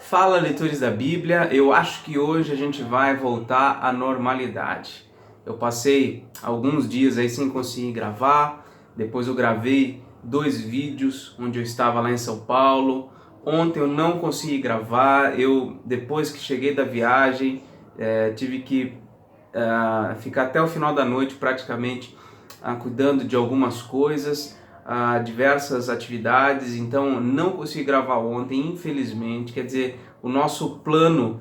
Fala, leitores da Bíblia. Eu acho que hoje a gente vai voltar à normalidade. Eu passei alguns dias aí sem conseguir gravar, depois eu gravei 2 vídeos onde eu estava lá em São Paulo. Ontem eu não consegui gravar, depois que cheguei da viagem, tive que ficar até o final da noite praticamente cuidando de algumas coisas, diversas atividades, então não consegui gravar ontem, infelizmente. Quer dizer, o nosso plano,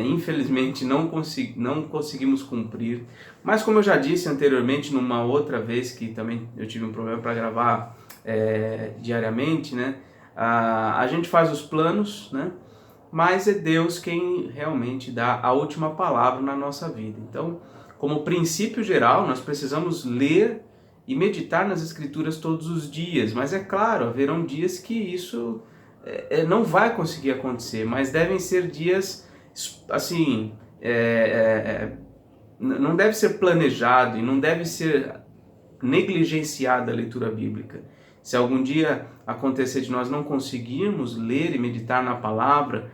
infelizmente, não conseguimos cumprir. Mas como eu já disse anteriormente, numa outra vez que também eu tive um problema para gravar diariamente, né? A gente faz os planos, né? Mas é Deus quem realmente dá a última palavra na nossa vida. Então, como princípio geral, nós precisamos ler e meditar nas Escrituras todos os dias, mas é claro, haverão dias que isso não vai conseguir acontecer, mas devem ser dias assim, não deve ser planejado e não deve ser negligenciada a leitura bíblica. Se algum dia acontecer de nós não conseguirmos ler e meditar na palavra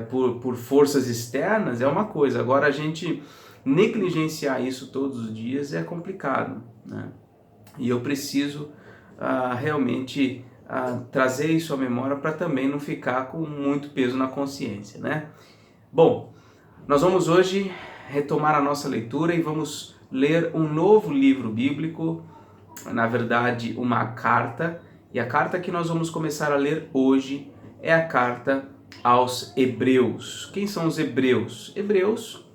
por forças externas, é uma coisa. Agora, a gente negligenciar isso todos os dias é complicado, né? E eu preciso realmente trazer isso à memória para também não ficar com muito peso na consciência, né? Bom, nós vamos hoje retomar a nossa leitura e vamos ler um novo livro bíblico, na verdade uma carta, e a carta que nós vamos começar a ler hoje é a carta aos Hebreus. Quem são os Hebreus? Hebreus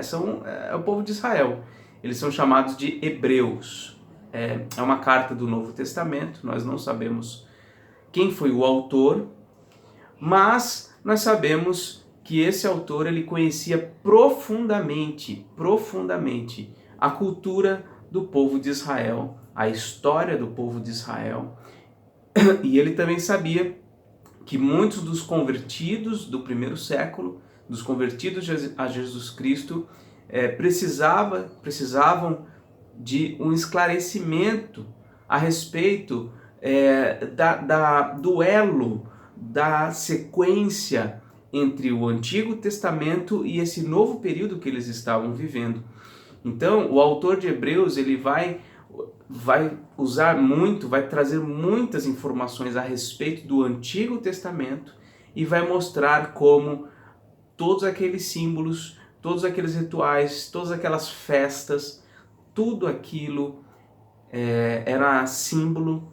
são o povo de Israel, eles são chamados de Hebreus. É uma carta do Novo Testamento, nós não sabemos quem foi o autor, mas nós sabemos que esse autor ele conhecia profundamente a cultura do povo de Israel, a história do povo de Israel, e ele também sabia que muitos dos convertidos do primeiro século, dos convertidos a Jesus Cristo, precisavam de um esclarecimento a respeito do elo, da sequência entre o Antigo Testamento e esse novo período que eles estavam vivendo. Então, o autor de Hebreus ele vai trazer muitas informações a respeito do Antigo Testamento e vai mostrar como todos aqueles símbolos, todos aqueles rituais, todas aquelas festas, tudo aquilo era símbolo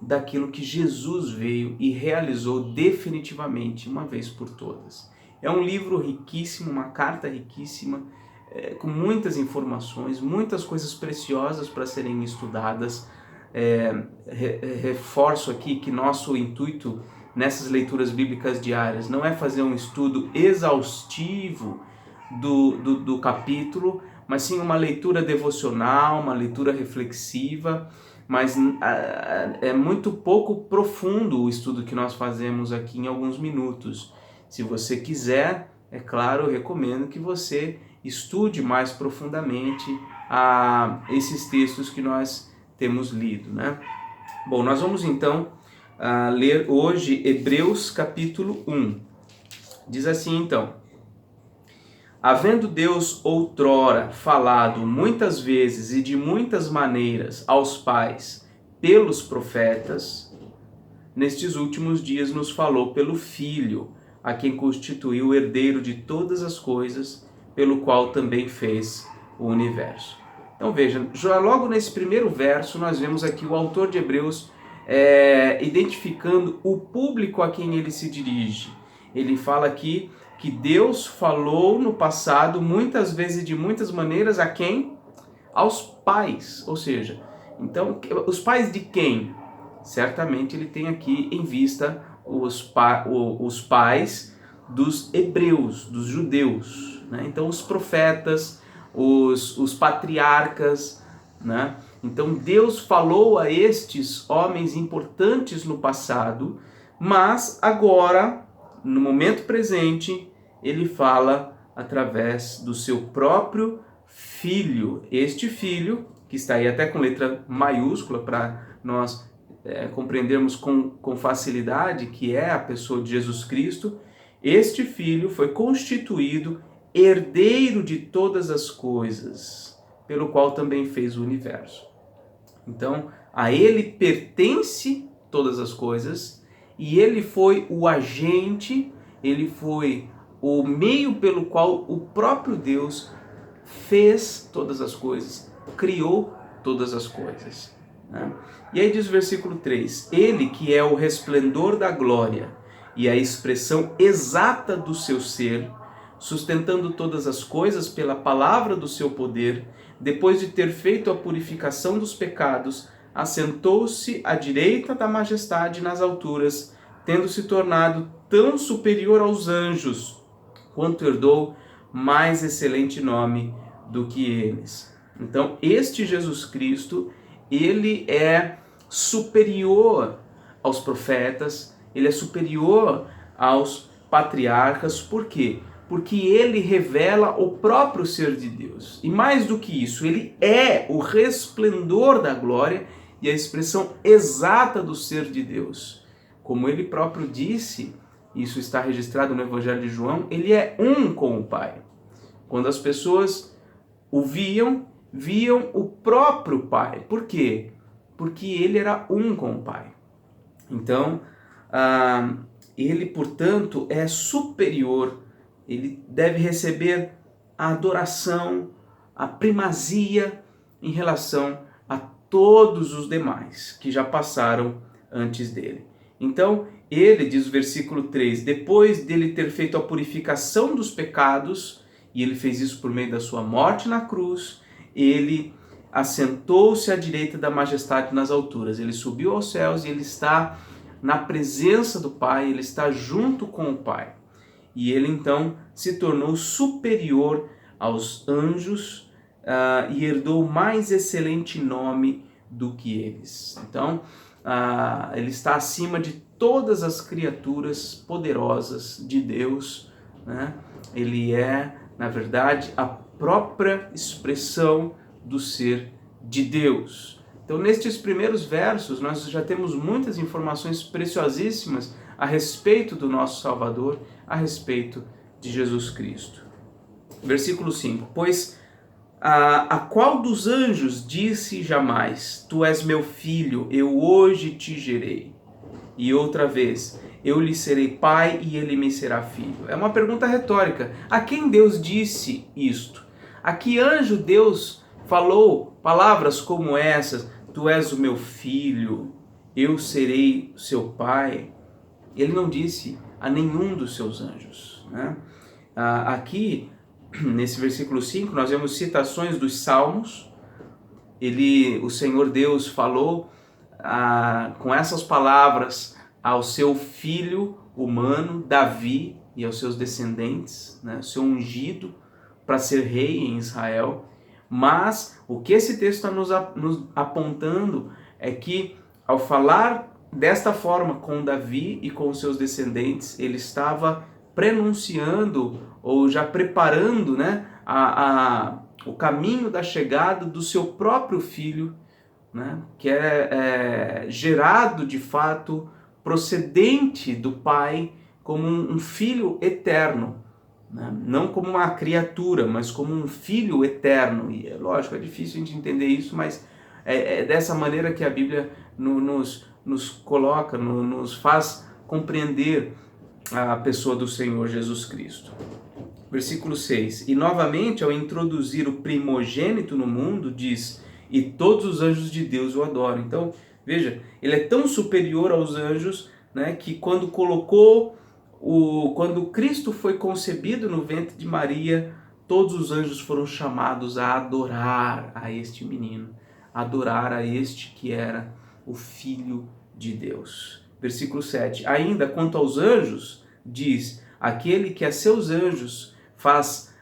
daquilo que Jesus veio e realizou definitivamente, uma vez por todas. É um livro riquíssimo, uma carta riquíssima, com muitas informações, muitas coisas preciosas para serem estudadas. Reforço aqui que nosso intuito nessas leituras bíblicas diárias não é fazer um estudo exaustivo do capítulo, mas sim uma leitura devocional, uma leitura reflexiva, mas é muito pouco profundo o estudo que nós fazemos aqui em alguns minutos. Se você quiser, é claro, eu recomendo que você estude mais profundamente esses textos que nós temos lido, né? Bom, nós vamos então ler hoje Hebreus capítulo 1. Diz assim então: havendo Deus outrora falado muitas vezes e de muitas maneiras aos pais pelos profetas, nestes últimos dias nos falou pelo Filho, a quem constituiu o herdeiro de todas as coisas, pelo qual também fez o universo. Então veja, já logo nesse primeiro verso nós vemos aqui o autor de Hebreus identificando o público a quem ele se dirige. Ele fala aqui que Deus falou no passado muitas vezes e de muitas maneiras a quem? Aos pais, ou seja, então os pais de quem? Certamente ele tem aqui em vista os pais dos hebreus, dos judeus, né? Então os profetas, os patriarcas, né? Então Deus falou a estes homens importantes no passado, mas agora, no momento presente, ele fala através do seu próprio Filho. Este Filho, que está aí até com letra maiúscula para nós compreendermos com facilidade, que é a pessoa de Jesus Cristo, este Filho foi constituído herdeiro de todas as coisas, pelo qual também fez o universo. Então, a ele pertence todas as coisas, e ele foi o agente, ele foi o meio pelo qual o próprio Deus fez todas as coisas, criou todas as coisas, né? E aí diz o versículo 3, ele que é o resplendor da glória e a expressão exata do seu ser, sustentando todas as coisas pela palavra do seu poder, depois de ter feito a purificação dos pecados, assentou-se à direita da majestade nas alturas, tendo se tornado tão superior aos anjos, quanto herdou mais excelente nome do que eles. Então, este Jesus Cristo, ele é superior aos profetas, ele é superior aos patriarcas. Por quê? Porque ele revela o próprio ser de Deus. E mais do que isso, ele é o resplendor da glória e a expressão exata do ser de Deus. Como ele próprio disse, isso está registrado no Evangelho de João, ele é um com o Pai. Quando as pessoas o viam o próprio Pai. Por quê? Porque ele era um com o Pai. Então, ele, portanto, é superior, ele deve receber a adoração, a primazia em relação a todos os demais que já passaram antes dele. Então, ele, diz o versículo 3, depois dele ter feito a purificação dos pecados, e ele fez isso por meio da sua morte na cruz, ele assentou-se à direita da majestade nas alturas. Ele subiu aos céus e ele está na presença do Pai, ele está junto com o Pai. E ele então se tornou superior aos anjos e herdou mais excelente nome do que eles. Então, ele está acima de todas as criaturas poderosas de Deus, né? Ele é, na verdade, a própria expressão do ser de Deus. Então, nestes primeiros versos, nós já temos muitas informações preciosíssimas a respeito do nosso Salvador, a respeito de Jesus Cristo. Versículo 5, pois a qual dos anjos disse jamais, tu és meu filho, eu hoje te gerei? E outra vez, eu lhe serei pai e ele me será filho. É uma pergunta retórica. A quem Deus disse isto? A que anjo Deus falou palavras como essas? Tu és o meu filho, eu serei seu pai. Ele não disse a nenhum dos seus anjos, né? Aqui, nesse versículo 5, nós vemos citações dos Salmos. O Senhor Deus falou com essas palavras ao seu filho humano, Davi, e aos seus descendentes, né, o seu ungido para ser rei em Israel. Mas o que esse texto está nos apontando é que, ao falar desta forma com Davi e com os seus descendentes, ele estava prenunciando ou já preparando, né, o caminho da chegada do seu próprio filho, né, que é gerado de fato, procedente do Pai, como um filho eterno, né? Não como uma criatura, mas como um filho eterno. E é lógico, é difícil a gente entender isso, mas é dessa maneira que a Bíblia nos coloca, nos faz compreender a pessoa do Senhor Jesus Cristo. Versículo 6, e novamente, ao introduzir o primogênito no mundo, diz, e todos os anjos de Deus o adoram. Então, veja, ele é tão superior aos anjos, né, que quando Cristo foi concebido no ventre de Maria, todos os anjos foram chamados a adorar a este menino, adorar a este que era o Filho de Deus. Versículo 7, ainda quanto aos anjos, diz, aquele que a seus anjos faz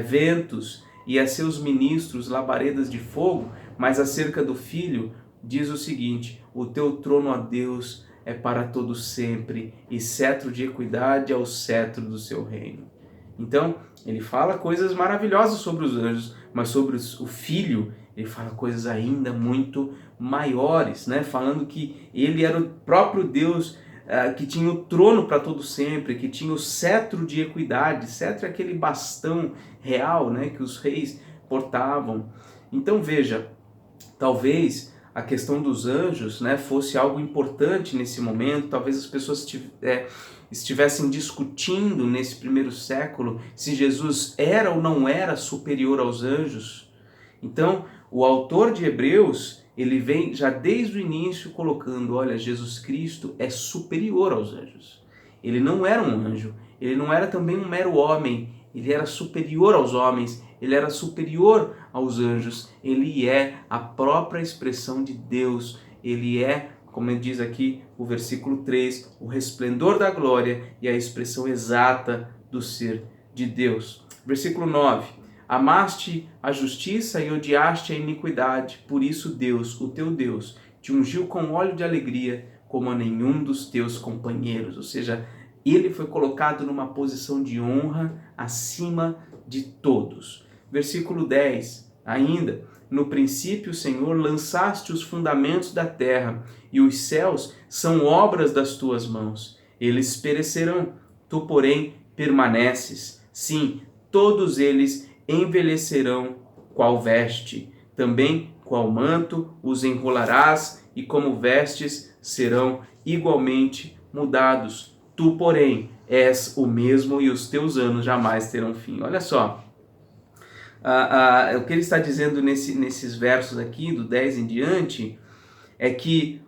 ventos e a seus ministros labaredas de fogo, mas acerca do Filho, diz o seguinte, o teu trono, ó Deus, é para todo sempre, e cetro de equidade é o cetro do seu reino. Então, ele fala coisas maravilhosas sobre os anjos, mas sobre o Filho, ele fala coisas ainda muito maiores, né? Falando que ele era o próprio Deus que tinha o trono para todo sempre, que tinha o cetro de equidade. Cetro é aquele bastão real, né, que os reis portavam. Então veja, talvez a questão dos anjos, né, fosse algo importante nesse momento. Talvez as pessoas estivessem discutindo nesse primeiro século se Jesus era ou não era superior aos anjos. Então, o autor de Hebreus, ele vem já desde o início colocando, olha, Jesus Cristo é superior aos anjos. Ele não era um anjo, ele não era também um mero homem, ele era superior aos homens, ele era superior aos anjos, ele é a própria expressão de Deus, ele é, como diz aqui o versículo 3, o resplendor da glória e a expressão exata do ser de Deus. Versículo 9. Amaste a justiça e odiaste a iniquidade, por isso Deus, o teu Deus, te ungiu com óleo de alegria como a nenhum dos teus companheiros. Ou seja, ele foi colocado numa posição de honra acima de todos. Versículo 10, ainda, no princípio, Senhor, lançaste os fundamentos da terra, e os céus são obras das tuas mãos. Eles perecerão, tu, porém, permaneces. Sim, todos eles envelhecerão qual veste, também qual manto os enrolarás, e como vestes serão igualmente mudados. Tu, porém, és o mesmo e os teus anos jamais terão fim. Olha só, o que ele está dizendo nesses versos aqui, do 10 em diante, é que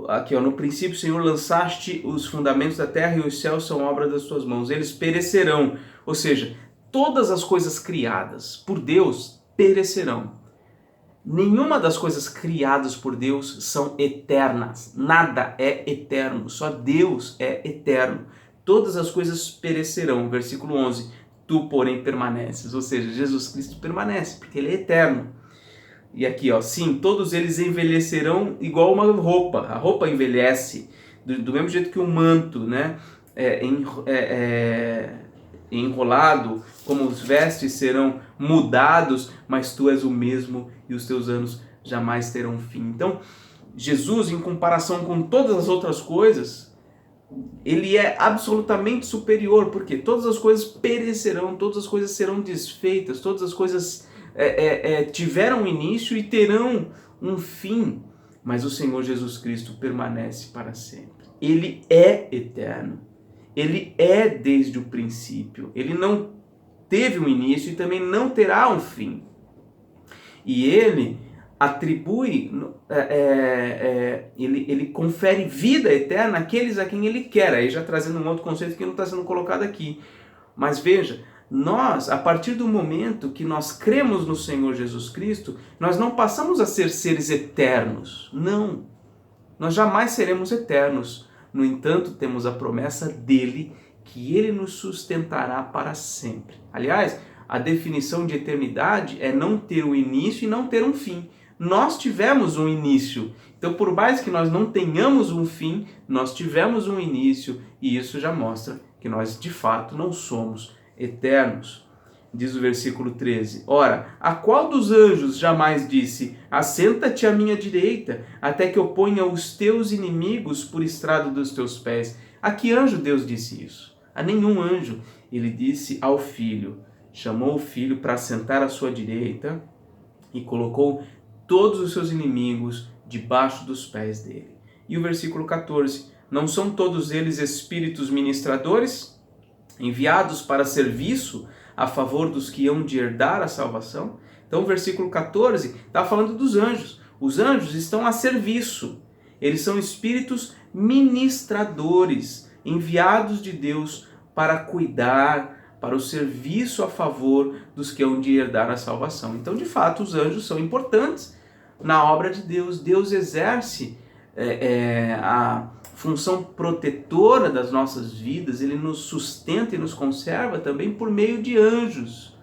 aqui, no princípio, Senhor, lançaste os fundamentos da terra e os céus são obra das tuas mãos. Eles perecerão. Ou seja, todas as coisas criadas por Deus perecerão. Nenhuma das coisas criadas por Deus são eternas. Nada é eterno. Só Deus é eterno. Todas as coisas perecerão. Versículo 11. Tu, porém, permaneces. Ou seja, Jesus Cristo permanece, porque Ele é eterno. E aqui, sim, todos eles envelhecerão igual uma roupa. A roupa envelhece do mesmo jeito que o manto, né? Enrolado, como os vestes serão mudados, mas tu és o mesmo e os teus anos jamais terão fim. Então, Jesus, em comparação com todas as outras coisas, ele é absolutamente superior, porque todas as coisas perecerão, todas as coisas serão desfeitas, todas as coisas tiveram um início e terão um fim, mas o Senhor Jesus Cristo permanece para sempre. Ele é eterno, ele é desde o princípio, ele não teve um início e também não terá um fim. E ele atribui, ele confere vida eterna àqueles a quem ele quer. Aí já trazendo um outro conceito que não está sendo colocado aqui. Mas veja, nós, a partir do momento que nós cremos no Senhor Jesus Cristo, nós não passamos a ser seres eternos. Não, nós jamais seremos eternos. No entanto, temos a promessa dele que ele nos sustentará para sempre. Aliás, a definição de eternidade é não ter um início e não ter um fim. Nós tivemos um início. Então, por mais que nós não tenhamos um fim, nós tivemos um início, e isso já mostra que nós, de fato, não somos eternos. Diz o versículo 13: Ora, a qual dos anjos jamais disse: Assenta-te à minha direita, até que eu ponha os teus inimigos por estrado dos teus pés? A que anjo Deus disse isso? A nenhum anjo. Ele disse ao Filho, chamou o Filho para sentar à sua direita e colocou todos os seus inimigos debaixo dos pés dele. E o versículo 14: Não são todos eles espíritos ministradores, enviados para serviço a favor dos que hão de herdar a salvação? Então o versículo 14 está falando dos anjos. Os anjos estão a serviço. Eles são espíritos ministradores, enviados de Deus para cuidar, para o serviço a favor dos que hão de herdar a salvação. Então, de fato, os anjos são importantes na obra de Deus. Deus exerce a função protetora das nossas vidas, ele nos sustenta e nos conserva também por meio de anjos.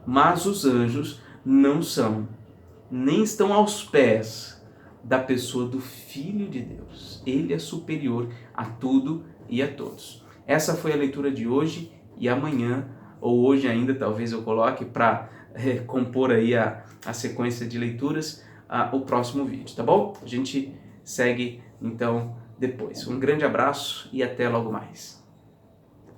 Mas os anjos não são, nem estão aos pés da pessoa do Filho de Deus. Ele é superior a tudo e a todos. Essa foi a leitura de hoje, e amanhã, ou hoje ainda, talvez eu coloque para compor aí a sequência de leituras, o próximo vídeo, tá bom? A gente segue então depois. Um grande abraço e até logo mais.